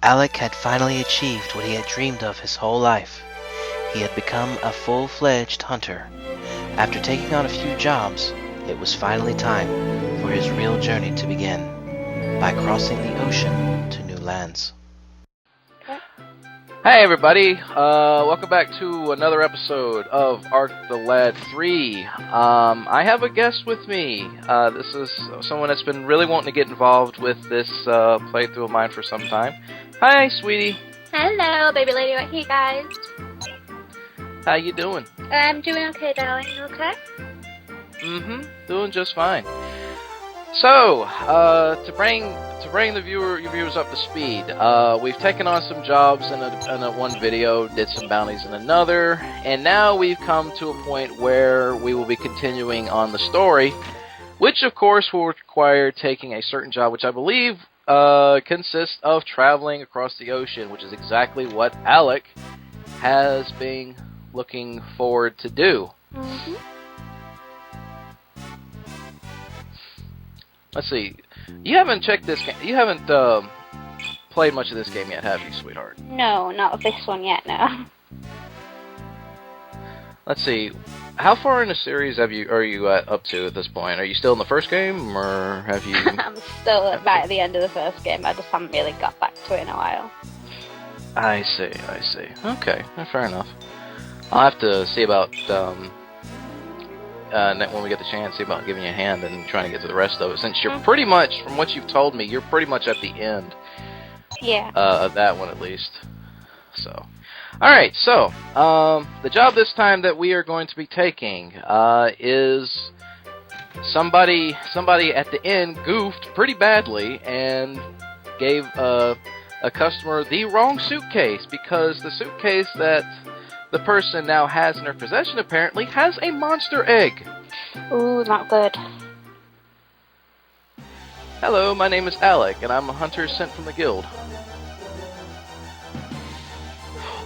Alec had finally achieved what he had dreamed of his whole life. He had become a full-fledged hunter. After taking on a few jobs, it was finally time for his real journey to begin, by crossing the ocean to new lands. Hey everybody, welcome back to another episode of Arc the Lad 3. I have a guest with me. This is someone that's been really wanting to get involved with this playthrough of mine for some time. Hi, sweetie. Hello, baby lady right here, guys. How you doing? I'm doing okay, darling. You okay? Doing just fine. So, to bring the your viewers up to speed, we've taken on some jobs in a one video, did some bounties in another, and now we've come to a point where we will be continuing on the story, which of course will require taking a certain job, which I believe consists of traveling across the ocean, which is exactly what Alec has been looking forward to do. Let's see. You haven't checked this game. You haven't played much of this game yet, have you, sweetheart? No, not this one yet, no. Let's see. How far in the series are you up to at this point? Are you still in the first game, or have you? I'm still right at the end of the first game. I just haven't really got back to it in a while. I see. Okay, fair enough. I'll have to see about when we get the chance, see about giving you a hand and trying to get to the rest of it. Since you're pretty much, from what you've told me, you're pretty much at the end. Yeah. Of that one at least. So, all right. So, the job this time that we are going to be taking is somebody at the end goofed pretty badly and gave a customer the wrong suitcase, because the suitcase that the person now has in her possession apparently has a monster egg. Ooh, not good. Hello, my name is Alec, and I'm a hunter sent from the guild.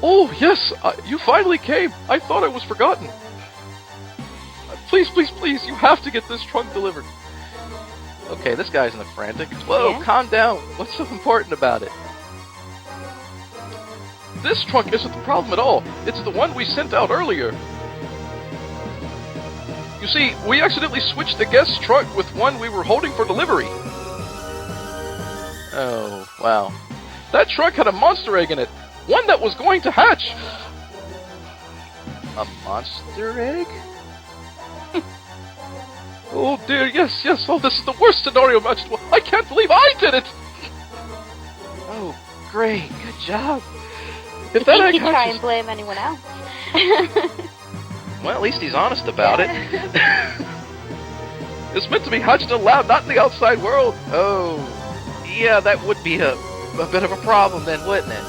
Oh, yes, you finally came. I thought I was forgotten. Please, you have to get this trunk delivered. Okay, this guy's in a frantic. Whoa, Yeah? Calm down. What's so important about it? This trunk isn't the problem at all. It's the one we sent out earlier. You see, we accidentally switched the guest's trunk with one we were holding for delivery. Oh, wow. That trunk had a monster egg in it. One that was going to hatch. A monster egg? Oh dear, yes. Oh, this is the worst scenario imaginable. I can't believe I did it. Oh, great. Good job. If that egg you try hatches... and blame anyone else. Well, at least he's honest about it. It's meant to be hatched in a lab, not in the outside world. Oh, yeah, that would be a bit of a problem then, wouldn't it?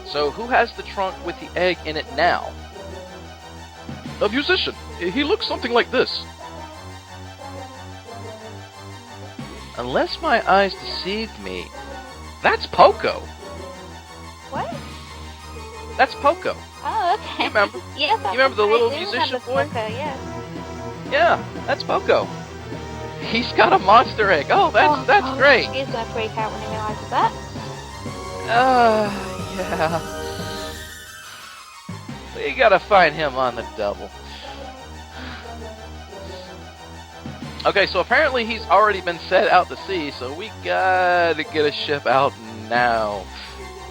So, who has the trunk with the egg in it now? A musician. He looks something like this. Unless my eyes deceived me, that's Poco. What? That's Poco. Oh, okay. You remember? Yes, You remember the little I do musician remember boy? Poco, yes. Yeah, that's Poco. He's got a monster egg. Oh, that's great. He's gonna freak out when he realizes that. Yeah. We gotta find him on the double. Okay, so apparently he's already been set out to sea, so we gotta get a ship out now.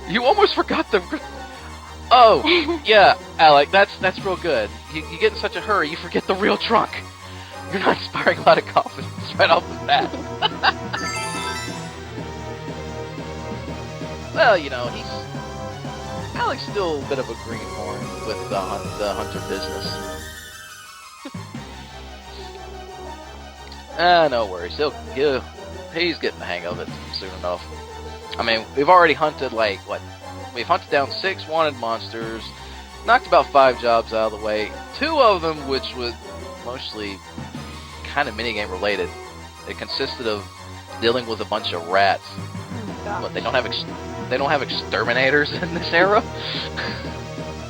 You almost forgot the... Oh, yeah, Alec, that's real good. You get in such a hurry, you forget the real trunk. You're not inspiring a lot of confidence right off the bat. Well, you know, Alec's still a bit of a greenhorn with the hunter business. No worries. He's getting the hang of it soon enough. I mean, we've already hunted, we've hunted down 6 wanted monsters, knocked about 5 jobs out of the way, 2 of them which was mostly kind of minigame related. It consisted of dealing with a bunch of rats. What, they don't have exterminators in this era?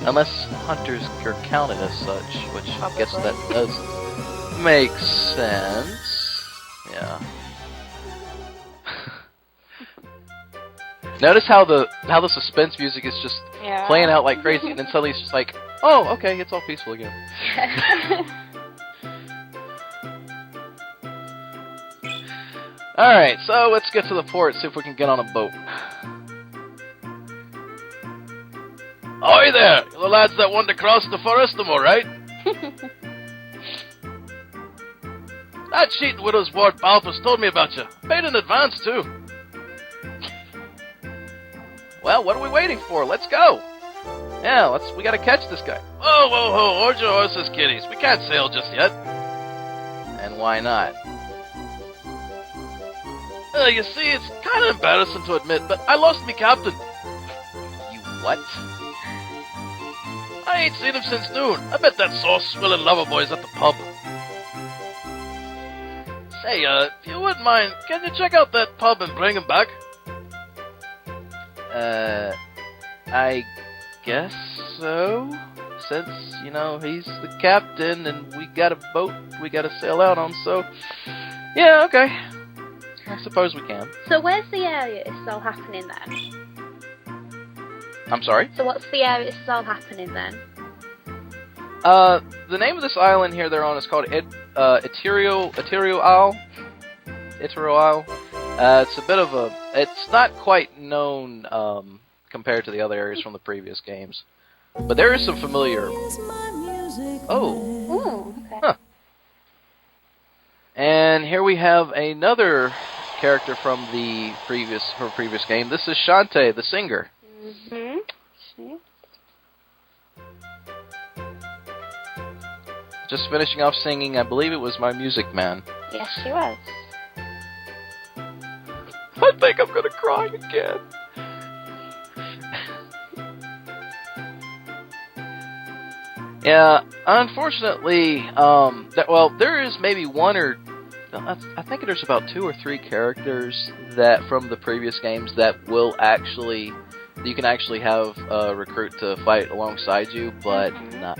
Unless hunters are counted as such, which I guess that does make sense. Yeah. Notice how the suspense music is just Yeah. playing out like crazy, and then suddenly it's just like, oh, okay, it's all peaceful again. Alright, so let's get to the port, see if we can get on a boat. Ahoy there! You're the lads that wanted to cross the forest, am I right? That cheating widow's ward Balthus told me about you. Paid in advance, too. Well, what are we waiting for? Let's go! Yeah, we gotta catch this guy. Whoa, whoa, whoa, hold your horses, kiddies. We can't sail just yet. And why not? You see, it's kind of embarrassing to admit, but I lost me captain. You what? I ain't seen him since noon. I bet that sauce-swilling lover boy's at the pub. Say, if you wouldn't mind, can you check out that pub and bring him back? I guess so. Since, you know, he's the captain and we got a boat we gotta sail out on, so... Yeah, okay. I suppose we can. So where's the area it's all happening then? I'm sorry? So what's the area it's all happening then? The name of this island here they're on is called Eterio Isle. Eterio Isle. It's a bit of a... It's not quite known, compared to the other areas from the previous games. But there is some familiar... Oh. Ooh, okay. Huh. And here we have another character from her previous game. This is Shantae, the singer. Mm-hmm. See? Just finishing off singing, I believe it was My Music Man. Yes, she was. I think I'm gonna cry again. Yeah, unfortunately, there is maybe one or... I think there's about 2 or 3 characters that from the previous games that will actually... You can actually have a recruit to fight alongside you, but not...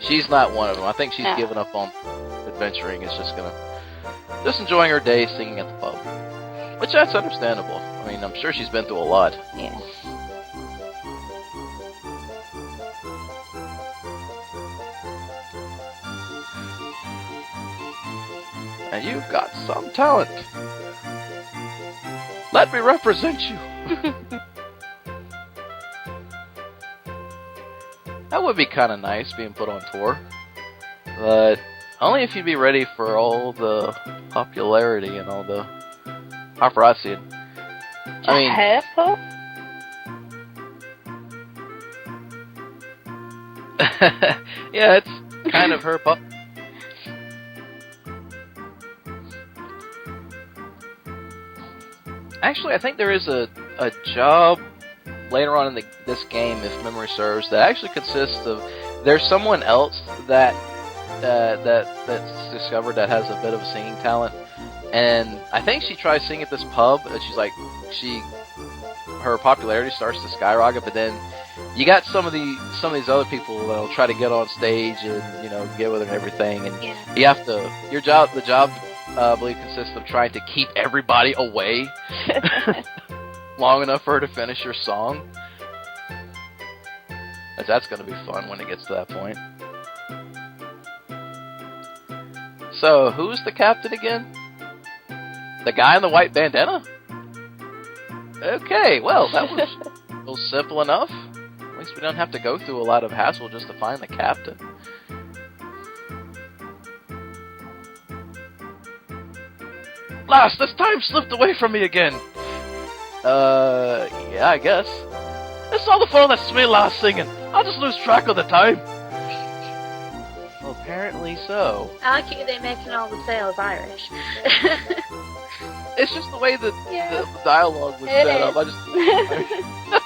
She's not one of them. I think she's given up on adventuring. It's just enjoying her day singing at the pub. Which, that's understandable. I mean, I'm sure she's been through a lot. Yeah. And you've got some talent. Let me represent you. That would be kind of nice, being put on tour. But only if you'd be ready for all the popularity and all the paparazzi. I mean... Careful. Yeah, it's kind of her Actually, I think there is a job later on in this game, if memory serves, that actually consists of... There's someone else that's discovered that has a bit of a singing talent, and I think she tries singing at this pub, and she's like... Her popularity starts to skyrocket, but then you got some of these other people that'll try to get on stage and, you know, get with her and everything, and you have to... The job, I believe, consists of trying to keep everybody away long enough for her to finish her song. That's going to be fun when it gets to that point. So, who's the captain again? The guy in the white bandana? Okay, well, that was simple enough. At least we don't have to go through a lot of hassle just to find the captain. Last, this time slipped away from me again. Yeah, I guess. It's all the fault of that sweet lass singing. I'll just lose track of the time. Well, apparently so. I like it they're making all the sailors Irish. It's just the way the dialogue was set up. I just...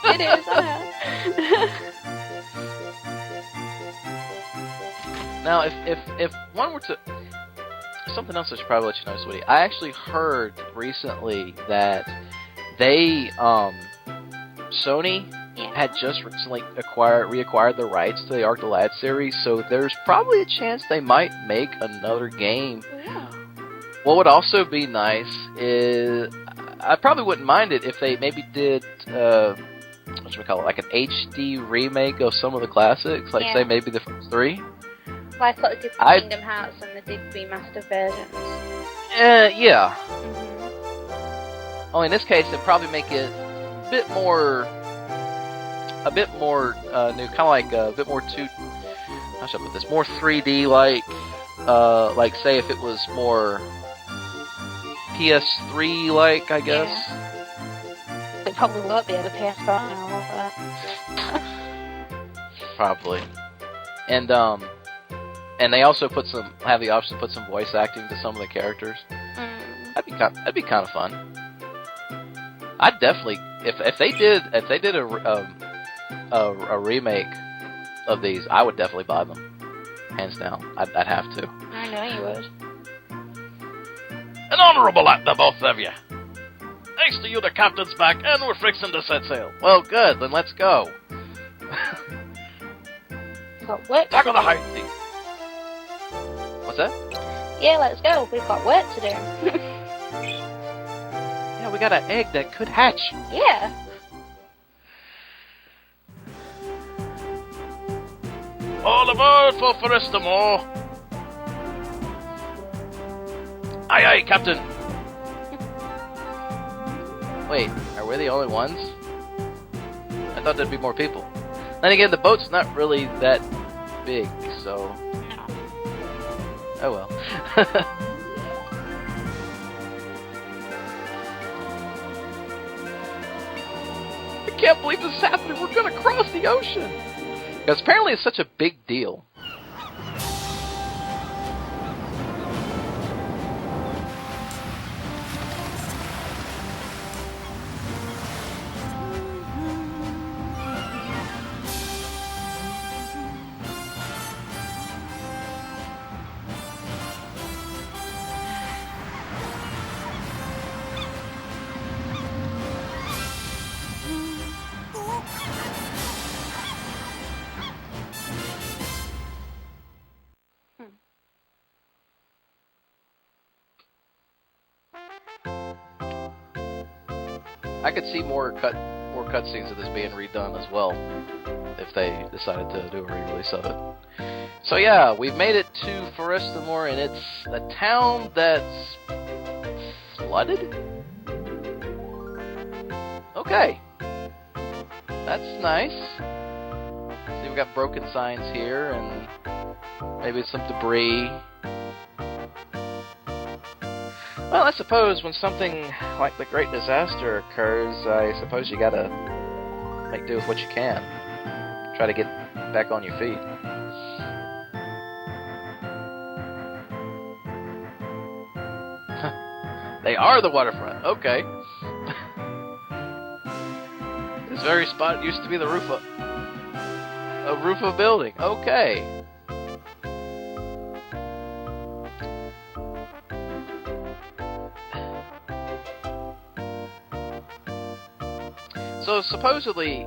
It is, I know. Now, if one were to... Something else I should probably let you know, Sweetie. I actually heard recently that they, Sony had just recently reacquired the rights to the Arc the Lad series, so there's probably a chance they might make another game. Yeah. What would also be nice is, I probably wouldn't mind it if they maybe did what should we call it, like an HD remake of some of the classics, like say maybe the first 3. Like what they did for Kingdom Hearts and they did remastered versions. Yeah. Mm-hmm. Only in this case, it'd probably make it a bit more new, kind of like a bit more how should I put this? More 3D like say if it was more PS3 like, I guess. Yeah. It probably won't be on the PS4 now, will it? Probably. And they also have the option to put some voice acting to some of the characters. That'd be kind of fun. I'd definitely if they did a remake of these, I would definitely buy them, hands down. I'd have to. I know you would. An honourable act to both of you. Thanks to you, the captain's back, and we're fixing to set sail. Well, good, then let's go. Got work. Back on the high seat. What's that? Yeah, let's go. We've got work to do. Yeah, we got an egg that could hatch. Yeah. All aboard for Forrestamore. Aye, aye, Captain. Wait, are we the only ones? I thought there'd be more people. Then again, the boat's not really that big, so... No. Oh well. I can't believe this is happening. We're gonna cross the ocean. Because apparently it's such a big deal. I could see more cutscenes of this being redone as well, if they decided to do a re-release of it. So yeah, we've made it to Forrestamore, and it's a town that's flooded? Okay. That's nice. See, we got broken signs here, and maybe some debris. Well, I suppose when something like the Great Disaster occurs, I suppose you gotta make do with what you can. Try to get back on your feet. They are the waterfront. Okay. This very spot used to be the roof of a building. Okay. So supposedly,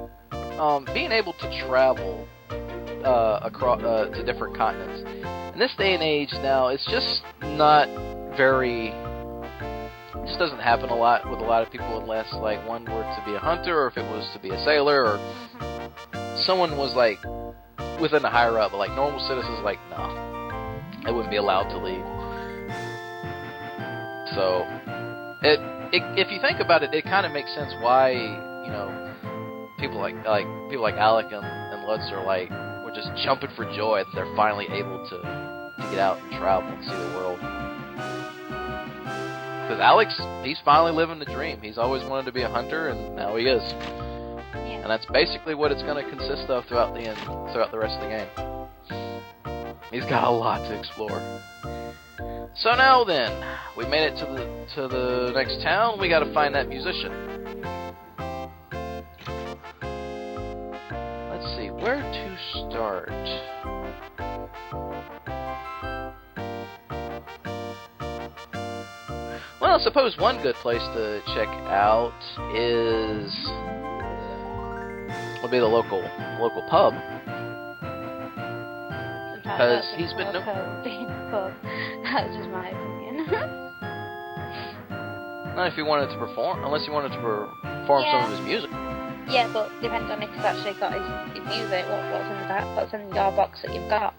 being able to travel across to different continents in this day and age now, it's just not very. It just doesn't happen a lot with a lot of people unless like one were to be a hunter, or if it was to be a sailor, or someone was like within a higher up. But like normal citizens, like no, they wouldn't be allowed to leave. So if you think about it, it kind of makes sense why, you know, people like Alec and Lutz are like, we're just jumping for joy that they're finally able to get out and travel and see the world. Because Alex, he's finally living the dream. He's always wanted to be a hunter, and now he is. Yeah. And that's basically what it's going to consist of throughout the rest of the game. He's got a lot to explore. So now then, we made it to the next town. We got to find that musician. Let's see, where to start? Well, I suppose one good place to check out would be the local pub. Because he's been being a pub. That's just my opinion. Not if he wanted to perform, unless he wanted to perform some of his music. Yeah, but depends on if he's actually got his music. What's in your box that you've got?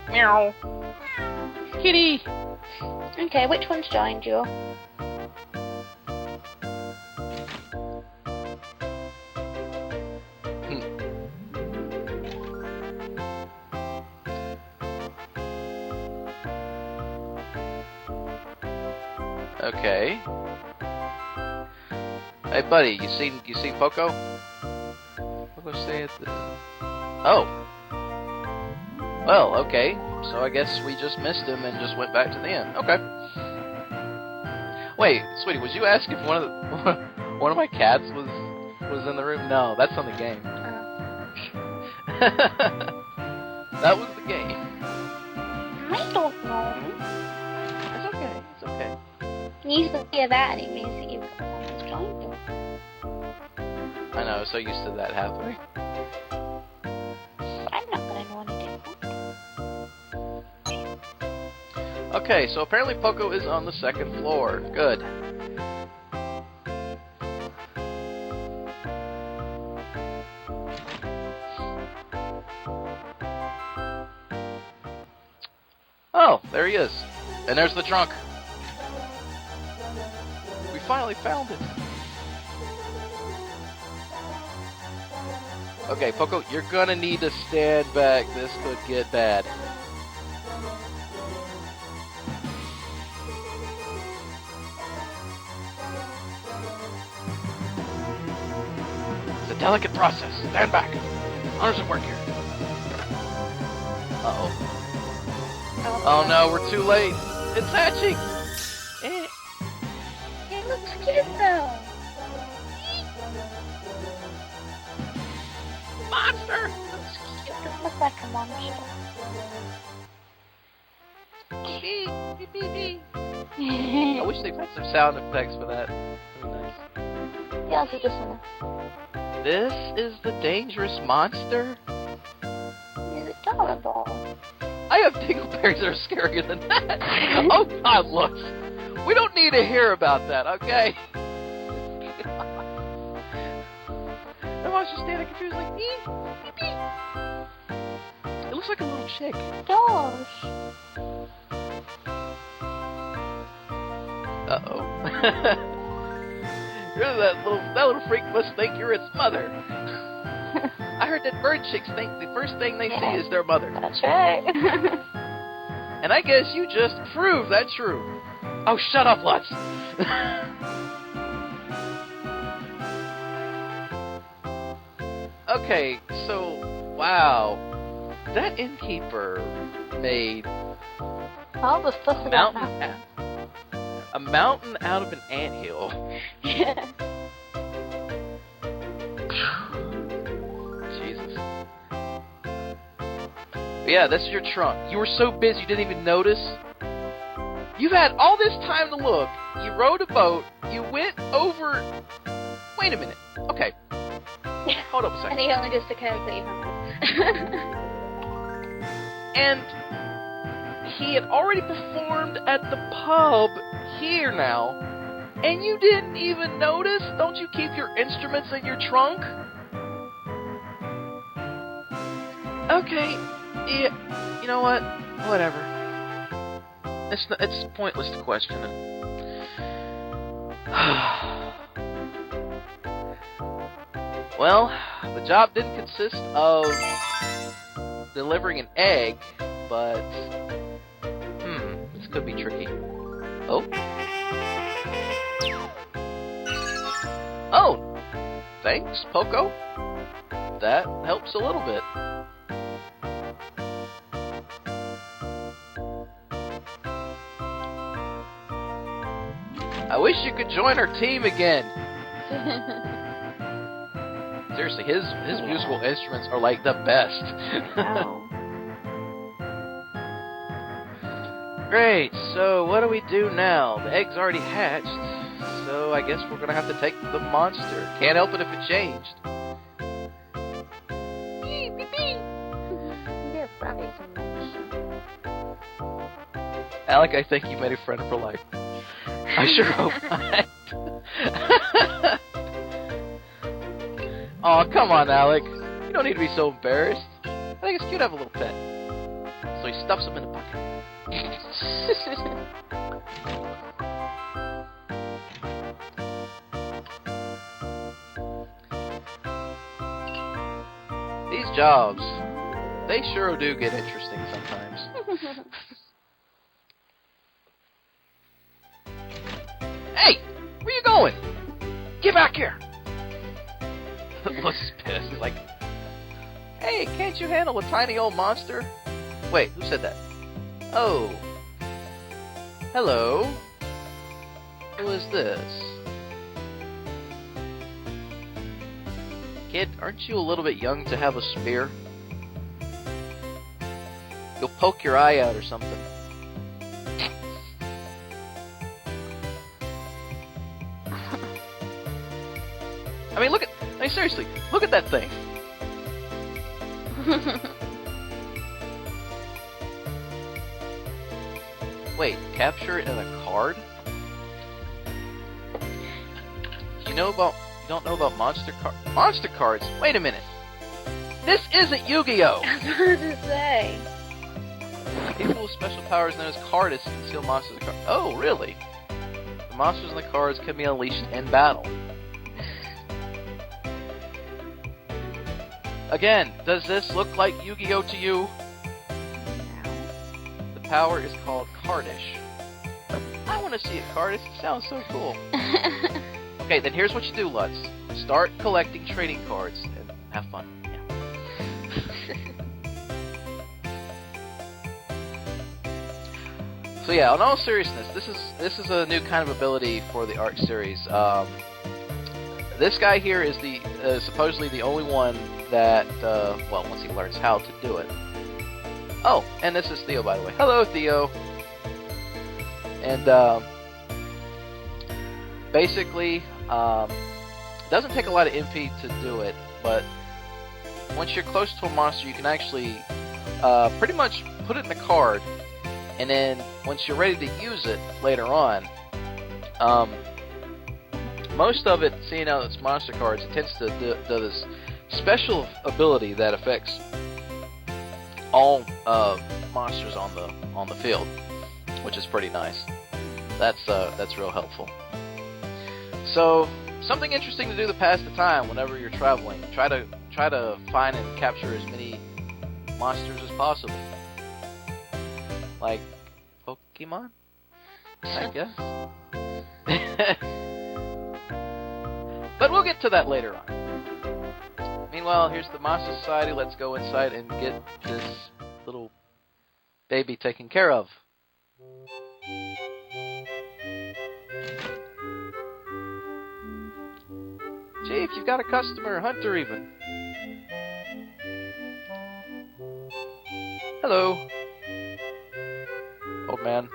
Meow. Kitty. Okay, which one's joined you? Okay. Hey, buddy, you seen Poco? Poco stay at the... Oh. Well, okay. So I guess we just missed him and just went back to the end. Okay. Wait, sweetie, was you asking if one of my cats was in the room? No, that's on the game. That was the game. I don't know. It's okay. It's okay. When you hear that, it means that you've got someone's joined you. I know, so used to that happening. But I'm not gonna know any different. Okay, so apparently Poco is on the second floor. Good. Oh, there he is. And there's the trunk. We finally found it. Okay, Poco, you're gonna need to stand back. This could get bad. It's a delicate process. Stand back. Honors at work here. Uh-oh. Oh no, we're too late. It's hatching. It looks cute though. Monster! It looks cute. It doesn't look like a monster. I wish they had some sound effects for that. That'd be nice. Yeah, I'll do this one. This is the dangerous monster? Is it adorable? I have dingleberries that are scarier than that. Oh God, look. We don't need to hear about that, okay? The monster's standing confused like, ee, beep, beep. It looks like a little chick. Gosh. Uh-oh. that little freak must think you're its mother. I heard that bird chicks think the first thing they see is their mother. That's right. And I guess you just proved that's true. Oh, shut up, Lutz. Okay, so, wow. That innkeeper made All the stuff about that. a mountain out of an anthill. Yeah. Jesus. But yeah, this is your trunk. You were so busy you didn't even notice. You've had all this time to look. You rowed a boat. You went over... Wait a minute. Okay. Hold up a second. And he only just occurs that you have. And he had already performed at the pub here now. And you didn't even notice? Don't you keep your instruments in your trunk? Okay. Yeah. You know what? Whatever. It's pointless to question it. Well, the job didn't consist of delivering an egg, but this could be tricky. Oh. Oh, thanks, Poco. That helps a little bit. I wish you could join our team again. Seriously, his musical instruments are like the best. Oh. Great, so what do we do now? The egg's already hatched, so I guess we're gonna have to take the monster. Can't help it if it changed. Beep, beep, beep. Yeah, probably some. Alec, I think you made a friend for life. I sure hope not. Oh, come on, Alec. You don't need to be so embarrassed. I think it's cute to have a little pet. So he stuffs him in the pocket. These jobs, they sure do get interesting sometimes. Hey! Where you going? Get back here! Lutz is pissed. He's like, hey, can't you handle a tiny old monster? Wait, who said that? Oh. Hello. Who is this? Kid, aren't you a little bit young to have a spear? You'll poke your eye out or something. I mean, seriously, look at that thing. Wait, capture it in a card? You don't know about monster cards? Wait a minute. This isn't Yu-Gi-Oh! I was about to say. People with special powers known as cardists can steal monsters and cards. Oh, really? The monsters and the cards can be unleashed in battle. Again, does this look like Yu-Gi-Oh to you? No. The power is called Cardish. I want to see it, Cardish. It sounds so cool. Okay, then here's what you do, Lutz. Start collecting trading cards and have fun. Yeah. So yeah, in all seriousness, this is a new kind of ability for the Arc series. This guy here is supposedly the only one that, well, once he learns how to do it. Oh, and this is Theo, by the way. Hello, Theo. And basically, it doesn't take a lot of MP to do it, but once you're close to a monster, you can actually pretty much put it in a card, and then once you're ready to use it later on, most of it, seeing how it's monster cards, it tends to do this special ability that affects all monsters on the field, which is pretty nice. That's real helpful. So something interesting to do to pass the time whenever you're traveling. Try to find and capture as many monsters as possible, like Pokemon, I guess. But we'll get to that later on. Meanwhile, here's the Monster Society. Let's go inside and get this little baby taken care of. Chief, you've got a customer, Hunter even. Hello. Old man.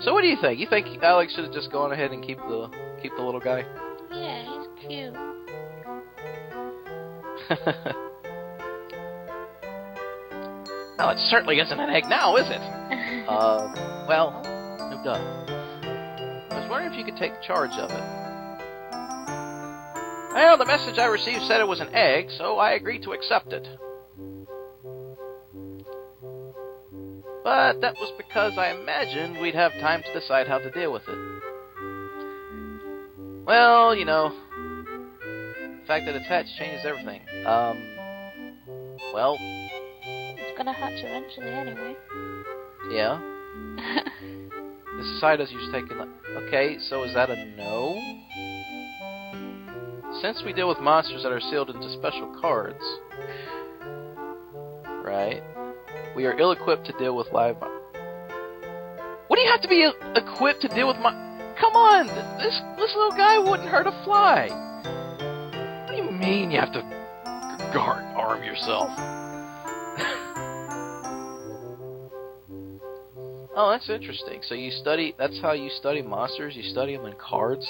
So what do you think? You think Alex should have just gone ahead and keep the little guy? Yeah, he's cute. Well, it certainly isn't an egg now, is it? Well, no duh. I was wondering if you could take charge of it. Well, the message I received said it was an egg, so I agreed to accept it. But that was because I imagined we'd have time to decide how to deal with it. Well, you know, the fact that it's hatched changes everything. Well... It's gonna hatch eventually anyway. Yeah. The society's used taking... Okay, so is that a no? Since we deal with monsters that are sealed into special cards... Right. We are ill-equipped to deal with live... What do you have to be equipped to deal with Come on! This little guy wouldn't hurt a fly! What do you mean you have to arm yourself? Oh, that's interesting. So you study... That's how you study monsters? You study them in cards?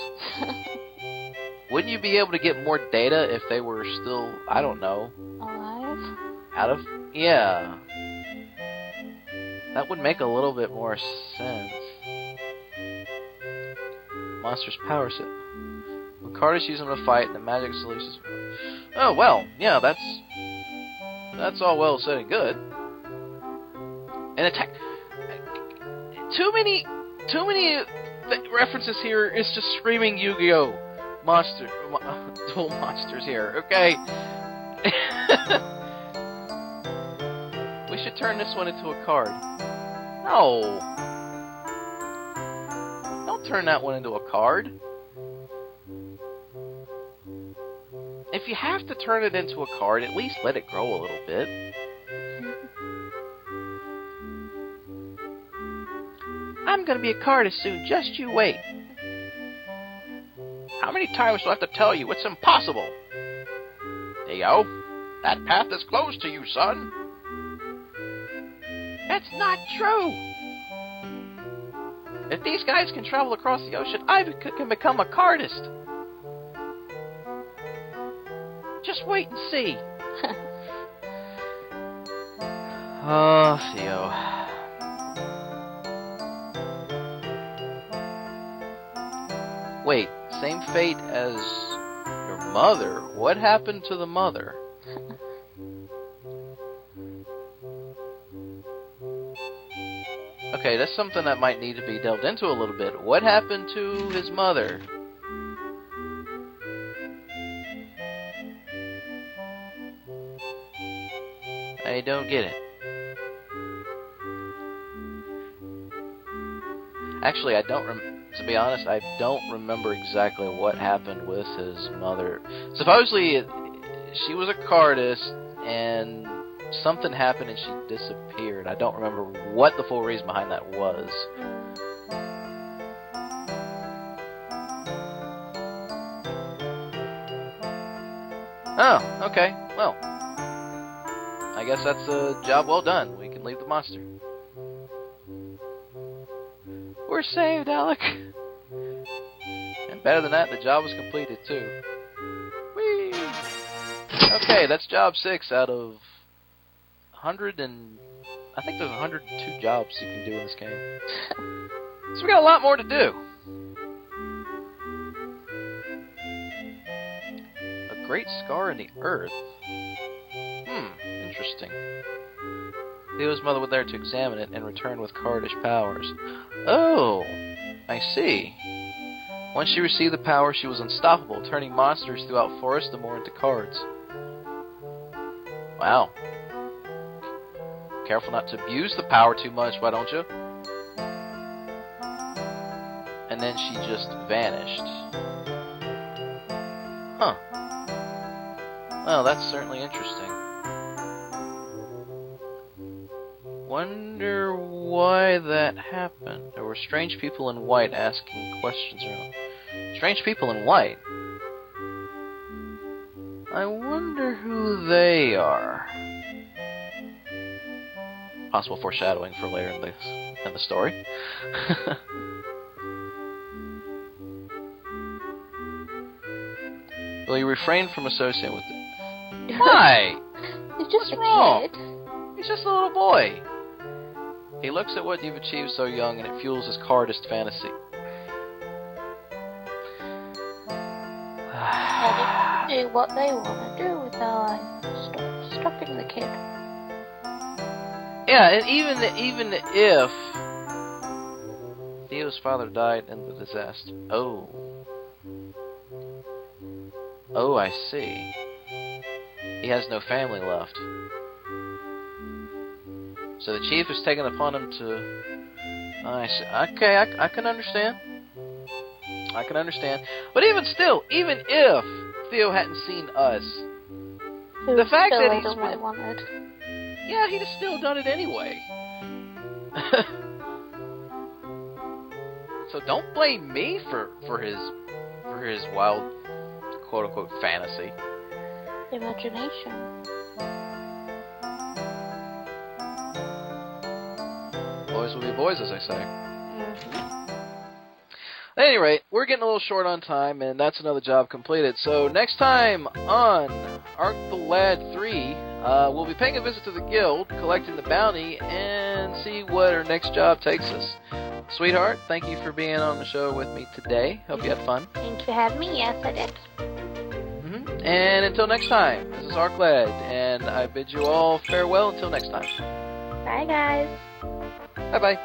Wouldn't you be able to get more data if they were still... I don't know... Alive? Out of... Yeah... That would make a little bit more sense. Monster's power set. When Carter's using them to fight, the magic solutions. Oh well, yeah, that's all well said and good. And attack. Too many references here. It's just screaming Yu-Gi-Oh! Dual monsters here. Okay. We should turn this one into a card. No. Don't turn that one into a card. If you have to turn it into a card, at least let it grow a little bit. I'm gonna be a cardist soon, just you wait. How many times do I have to tell you it's impossible? Theo, that path is closed to you, son. That's not true. If these guys can travel across the ocean, I can become a cardist. Just wait and see. Oh, Theo. Wait, same fate as your mother? What happened to the mother? Okay, that's something that might need to be delved into a little bit. What happened to his mother? I don't get it. Actually, I don't to be honest, I don't remember exactly what happened with his mother. Supposedly, she was a cardist, and something happened and she disappeared. I don't remember what the full reason behind that was. Oh, okay. Well, I guess that's a job well done. We can leave the monster. We're saved, Alec. And better than that, the job was completed too. Whee! Okay, that's job 6 out of 100 and... I think there's 102 jobs you can do in this game. So we got a lot more to do. A great scar in the earth. Interesting. Theo's mother was there to examine it and return with cardish powers. Oh, I see. Once she received the power, she was unstoppable, turning monsters throughout Forest and more into cards. Wow. Careful not to abuse the power too much, why don't you? And then she just vanished. Huh. Well, that's certainly interesting. Wonder why that happened. There were strange people in white asking questions around. Strange people in white? I wonder who they are. Possible foreshadowing for later in the story. Will you refrain from associating with it? Why? It's just What's weird. wrong? He's just a little boy. He looks at what you've achieved so young, and it fuels his cardist fantasy. Let them do what they want to do with their life. Stop stopping the kid. Yeah, and even if Theo's father died in the disaster. Oh, I see. He has no family left. So the chief has taken upon him to... I see. Okay, I can understand. I can understand. But even still, even if Theo hadn't seen us, the fact that he's... What he wanted. Yeah, he'd have still done it anyway. So don't blame me for his wild, quote-unquote, fantasy. Imagination. Boys will be boys, as I say. At any rate, we're getting a little short on time, and that's another job completed. So next time on Arc the Lad 3, we'll be paying a visit to the guild, collecting the bounty, and see what our next job takes us. Sweetheart, thank you for being on the show with me today. Hope you had fun. Thank you for having me. Yes, I did. And until next time, this is Arkled, and I bid you all farewell until next time. Bye, guys. Bye-bye.